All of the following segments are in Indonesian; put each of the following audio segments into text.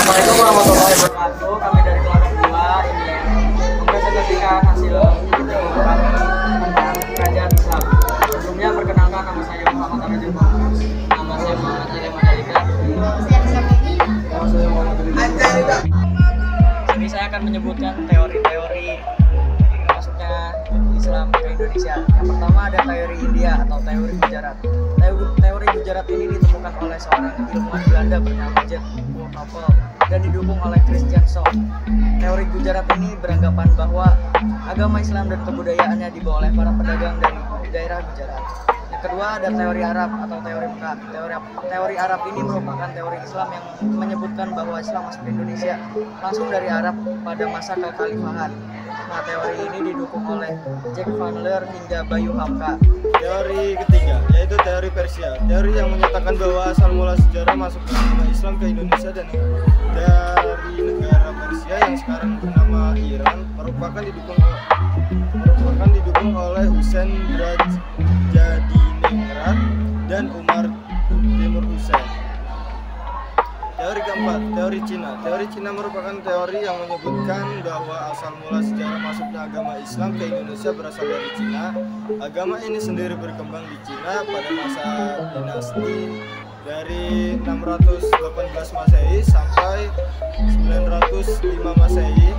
Assalamualaikum warahmatullahi wabarakatuh. Kami dari kelompok 2 ingin mempresentasikan hasil video kami tentang kerajaan Islam. Sebelumnya perkenalkan, nama saya Muhammad Arjun. Nama saya Muhammad Ali Mandalika. Jadi saya akan menyebutkan teori-teori masuknya Islam ke Indonesia. Yang pertama ada teori India atau teori Gujarat. Teori Gujarat ini ditemukan oleh seorang ilmuwan Belanda bernama Jan Novel dan didukung oleh Christian Shaw. Teori Gujarat ini beranggapan bahwa agama Islam dan kebudayaannya dibawa oleh para pedagang dari daerah Gujarat. Yang kedua ada teori Arab atau teori Mekah. Teori Arab ini merupakan teori Islam yang menyebutkan bahwa Islam masuk ke Indonesia langsung dari Arab pada masa kekhalifahan. Nah, teori ini didukung oleh Jack Van Leer hingga Bayu Hamka. Teori ketiga yaitu teori Persia, teori yang menyatakan bahwa asal mula sejarah masuk agama Islam ke Indonesia dan dari negara Persia yang sekarang bernama Iran merupakan didukung oleh Husain Rajadiningrat dan Umar Timur Husain. Teori keempat, teori Cina. Teori Cina merupakan teori yang menyebutkan bahwa asal mula sejarah masuknya agama Islam ke Indonesia berasal dari Cina. Agama ini sendiri berkembang di Cina pada masa dinasti dari 618 Masehi sampai 905 Masehi.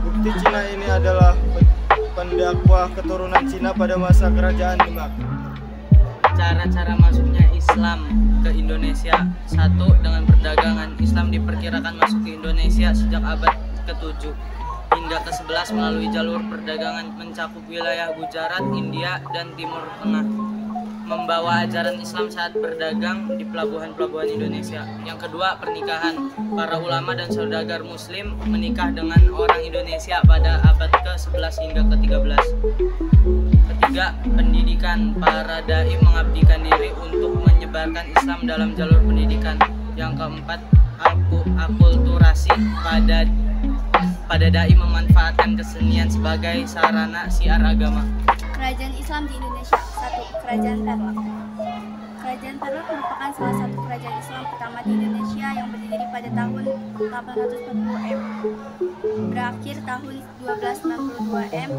Bukti Cina ini adalah pendakwah keturunan Cina pada masa kerajaan Demak. Cara-cara masuknya Islam ke Indonesia. 1. Dengan perdagangan. Islam diperkirakan masuk ke Indonesia sejak abad ke-7 hingga ke-11 melalui jalur perdagangan mencakup wilayah Gujarat, India, dan Timur Tengah. Membawa ajaran Islam saat berdagang di pelabuhan-pelabuhan Indonesia. Yang kedua, pernikahan. Para ulama dan saudagar Muslim menikah dengan orang Indonesia pada abad ke-11 hingga ke-13. Ketiga, pendidikan. Para dai mengabdikan diri untuk menyebarkan Islam dalam jalur pendidikan. Yang keempat, akulturasi. Pada dai memanfaatkan kesenian sebagai sarana siar agama. Kerajaan Islam di Indonesia. 1. Kerajaan Perlak. Kerajaan Perlak merupakan salah satu kerajaan Islam pertama di Indonesia yang berdiri pada tahun 840 M. Berakhir tahun 1262 M.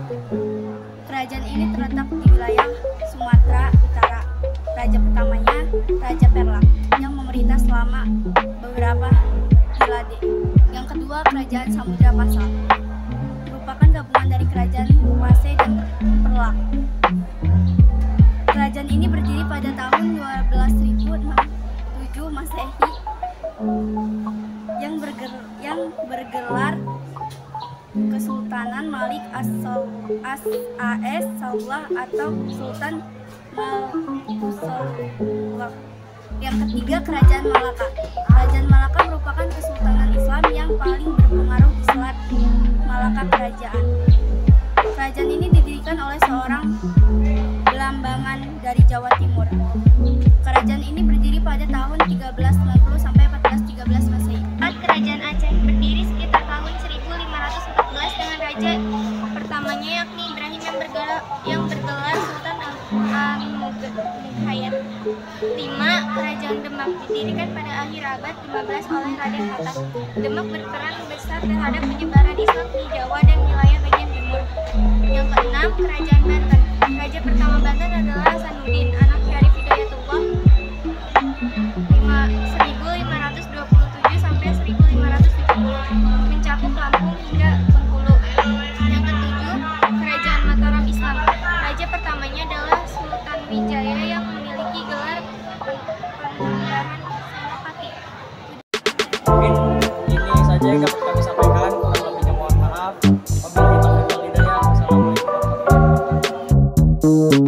Kerajaan ini terletak di wilayah Sumatera Utara. Raja pertamanya Raja Perlak yang memerintah selama beberapa dekade. Yang kedua, Kerajaan Samudra Pasar merupakan gabungan dari Kerajaan Pasai dan Perlak. Kerajaan ini berdiri pada tahun 12.067 Masehi yang bergelar Kesultanan Malik As-Saud atau Sultan Malikul. Yang ketiga, Kerajaan Malaka. Kerajaan Malaka merupakan kesultanan Islam yang paling berpengaruh di Selat Malaka Kerajaan. Kerajaan ini didirikan oleh seorang Belambangan dari Jawa Timur. Kerajaan ini berdiri pada tahun 1390 sampai 1413 Masehi. Kerajaan Aceh berdiri sekitar tahun 1514 dengan raja pertamanya yakni Ibrahim yang bergelar Sultan Al-Mughayat. 5. Kerajaan Demak didirikan pada akhir abad 15 oleh Raden Fatah. Demak berperan besar terhadap penyebaran Islam di Jawa dan wilayah bagian timur. Yang keenam, Kerajaan Banten. Raja pertama Banten adalah Hasanuddin, anak Syarif Hidayatullah 1527 sampai 1570, mencakup Lampung hingga Bengkulu. Yang ketujuh, Kerajaan Mataram Islam. Raja pertamanya adalah Sultan Wijaya yang memiliki gelar Penanggahan Senopati. Mungkin ini saja yang dapat kami sampaikan. Kurang lebihnya mohon maaf. Wabillahi taufiq wal hidayah. Wassalamualaikum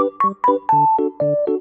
warahmatullahi wabarakatuh.